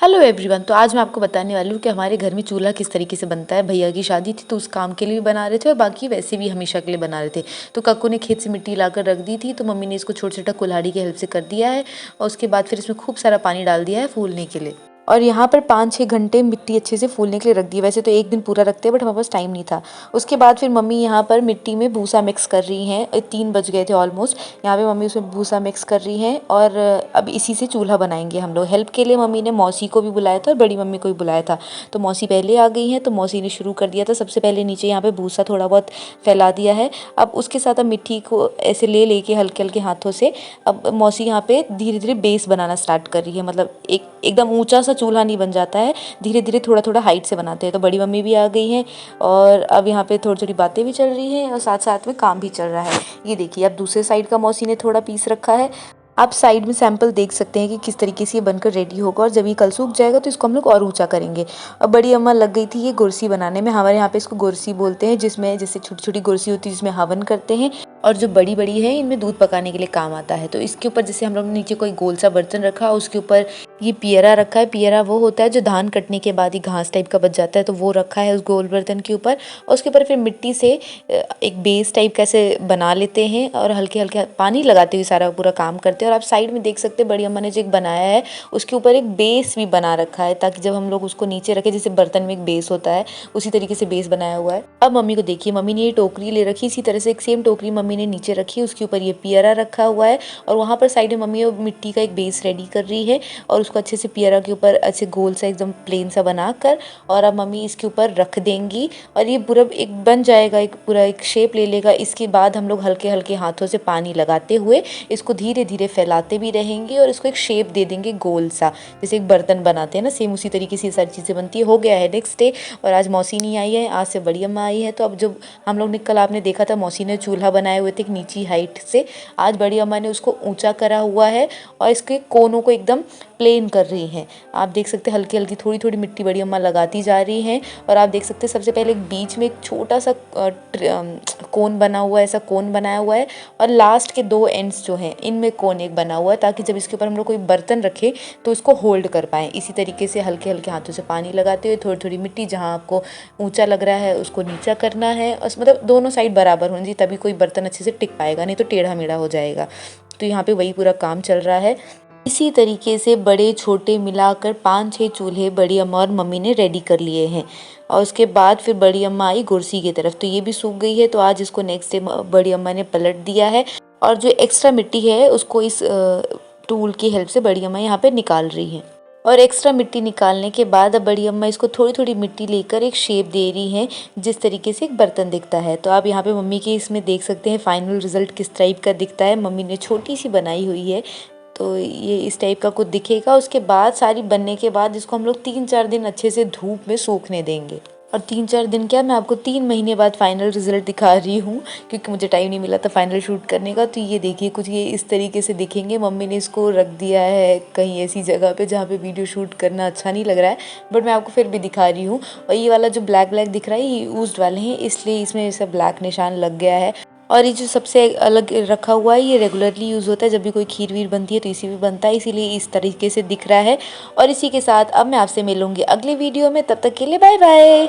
Hello everyone. तो आज मैं आपको बताने वाली हूँ कि हमारे घर में चूल्हा किस तरीके से बनता है। भैया की शादी थी तो उस काम के लिए भी बना रहे थे और बाकी वैसे भी हमेशा के लिए बना रहे थे। तो कक्कू ने खेत से मिट्टी लाकर रख दी थी, तो मम्मी ने इसको छोटा छोटा कुल्हाड़ी की हेल्प से कर दिया है और उसके बाद फिर इसमें खूब सारा पानी डाल दिया है फूलने के लिए। और यहाँ पर 5-6 घंटे मिट्टी अच्छे से फूलने के लिए रख दी। वैसे तो एक दिन पूरा रखते हैं बट हमारे पास टाइम नहीं था। उसके बाद फिर मम्मी यहाँ पर मिट्टी में भूसा मिक्स कर रही हैं। 3 बज गए थे ऑलमोस्ट। यहाँ पे मम्मी उसमें भूसा मिक्स कर रही हैं और अब इसी से चूल्हा बनाएंगे हम लोग। हेल्प के लिए मम्मी ने मौसी को भी बुलाया था और बड़ी मम्मी को भी बुलाया था। तो मौसी पहले आ गई हैं, तो मौसी ने शुरू कर दिया था। सबसे पहले नीचे यहाँ पे भूसा थोड़ा बहुत फैला दिया है। अब उसके साथ अब मिट्टी को ऐसे ले लेके हल्के हल्के हाथों से अब मौसी यहाँ पे धीरे धीरे बेस बनाना स्टार्ट कर रही है। मतलब एकदम ऊंचा सा चूल्हा नहीं बन जाता है, धीरे धीरे थोड़ा थोड़ा हाइट से बनाते हैं। तो बड़ी मम्मी भी आ गई हैं और अब यहाँ पे थोड़ी थोड़ी बातें भी चल रही हैं और साथ साथ में काम भी चल रहा है। ये देखिए, अब दूसरे साइड का मौसी ने थोड़ा पीस रखा है। आप साइड में सैंपल देख सकते हैं कि किस तरीके से ये बनकर रेडी होगा और जब ये कल सूख जाएगा तो इसको हम लोग और ऊंचा करेंगे। अब बड़ी अम्मा लग गई थी ये गुरसी बनाने में। हमारे यहाँ पे इसको गुरसी बोलते हैं, जिसमें जैसे छोटी छोटी गुरसी होती है जिसमें हवन करते हैं और जो बड़ी बड़ी है इनमें दूध पकाने के लिए काम आता है। तो इसके ऊपर जैसे हम लोग ने नीचे कोई गोल सा बर्तन रखा, उसके ऊपर ये पियरा रखा है। पियरा वो होता है जो धान कटने के बाद ही घास टाइप का बच जाता है, तो वो रखा है उस गोल बर्तन के ऊपर। और उसके ऊपर फिर मिट्टी से एक बेस टाइप कैसे बना लेते हैं और हल्के हल्के पानी लगाते हुए सारा पूरा काम करते हैं। और आप साइड में देख सकते हैं बड़ी अम्मा ने जो एक बनाया है उसके ऊपर एक बेस भी बना रखा है, ताकि जब हम लोग उसको नीचे रखें, जैसे बर्तन में एक बेस होता है उसी तरीके से बेस बनाया हुआ है। अब मम्मी को देखिए, मम्मी ने ये टोकरी ले रखी, इसी तरह से एक सेम टोकरी मम्मी ने नीचे रखी, उसके ऊपर ये पियरा रखा हुआ है और वहाँ पर साइड में मम्मी मिट्टी का एक बेस रेडी कर रही है और उसको अच्छे से पियरा के ऊपर अच्छे गोल सा एकदम प्लेन सा बनाकर और अब मम्मी इसके ऊपर रख देंगी और ये पूरा एक बन जाएगा, एक पूरा एक शेप ले लेगा। इसके बाद हम लोग हल्के हल्के हाथों से पानी लगाते हुए इसको धीरे धीरे फैलाते भी रहेंगे और इसको एक शेप दे देंगे गोल सा, जैसे एक बर्तन बनाते हैं ना, सेम उसी तरीके से ये सारी चीज़ें बनती है। हो गया है नेक्स्ट डे और आज मौसी नहीं आई है, आज से बड़ी अम्मा आई है। तो अब जो हम लोग ने कल आपने देखा था मौसी ने चूल्हा बनाए हुए थे एक नीची हाइट से, आज बड़ी अम्मा ने उसको ऊंचा करा हुआ है और इसके कोनों को एकदम प्लेन कर रही हैं। आप देख सकते हैं हल्की हल्की थोड़ी थोड़ी मिट्टी बड़ी अम्मा लगाती जा रही हैं और आप देख सकते हैं सबसे पहले एक बीच में एक छोटा सा कोन बना हुआ है, ऐसा कोन बनाया हुआ है और लास्ट के 2 एंड्स जो हैं इनमें कोन एक बना हुआ है, ताकि जब इसके ऊपर हम लोग कोई बर्तन रखें तो इसको होल्ड कर पाएँ। इसी तरीके से हल्के हल्के हाथों से पानी लगाते हुए थोड़ी थोड़ी मिट्टी जहाँ आपको ऊंचा लग रहा है उसको नीचा करना है और मतलब दोनों साइड बराबर होनी चाहिए, तभी कोई बर्तन अच्छे से टिक पाएगा, नहीं तो टेढ़ा मेढ़ा हो जाएगा। तो यहाँ पे वही पूरा काम चल रहा है। इसी तरीके से बड़े छोटे मिलाकर 5-6 चूल्हे बड़ी अम्मा और मम्मी ने रेडी कर लिए हैं और उसके बाद फिर बड़ी अम्मा आई गुरसी की तरफ, तो ये भी सूख गई है। तो आज इसको नेक्स्ट डे बड़ी अम्मा ने पलट दिया है और जो एक्स्ट्रा मिट्टी है उसको इस टूल की हेल्प से बड़ी अम्मा यहाँ पे निकाल रही हैं। और एक्स्ट्रा मिट्टी निकालने के बाद अब बड़ी अम्मा इसको थोड़ी थोड़ी मिट्टी लेकर एक शेप दे रही हैं, जिस तरीके से एक बर्तन दिखता है। तो आप यहाँ पे मम्मी के इसमें देख सकते हैं फाइनल रिजल्ट किस टाइप का दिखता है। मम्मी ने छोटी सी बनाई हुई है तो ये इस टाइप का कुछ दिखेगा। उसके बाद सारी बनने के बाद इसको हम लोग 3-4 दिन अच्छे से धूप में सूखने देंगे और 3-4 दिन क्या, मैं आपको 3 महीने बाद फाइनल रिजल्ट दिखा रही हूँ क्योंकि मुझे टाइम नहीं मिला था फाइनल शूट करने का। तो ये देखिए कुछ ये इस तरीके से दिखेंगे। मम्मी ने इसको रख दिया है कहीं ऐसी जगह पे जहाँ पे वीडियो शूट करना अच्छा नहीं लग रहा है, बट मैं आपको फिर भी दिखा रही हूँ। और ये वाला जो ब्लैक ब्लैक दिख रहा है ये यूज्ड वाले हैं, इसलिए इसमें ऐसा ब्लैक निशान लग गया है। और ये जो सबसे अलग रखा हुआ है ये रेगुलरली यूज़ होता है, जब भी कोई खीर वीर बनती है तो इसी भी बनता है, इसीलिए इस तरीके से दिख रहा है। और इसी के साथ अब मैं आपसे मिलूंगी अगले वीडियो में, तब तक के लिए बाय बाय।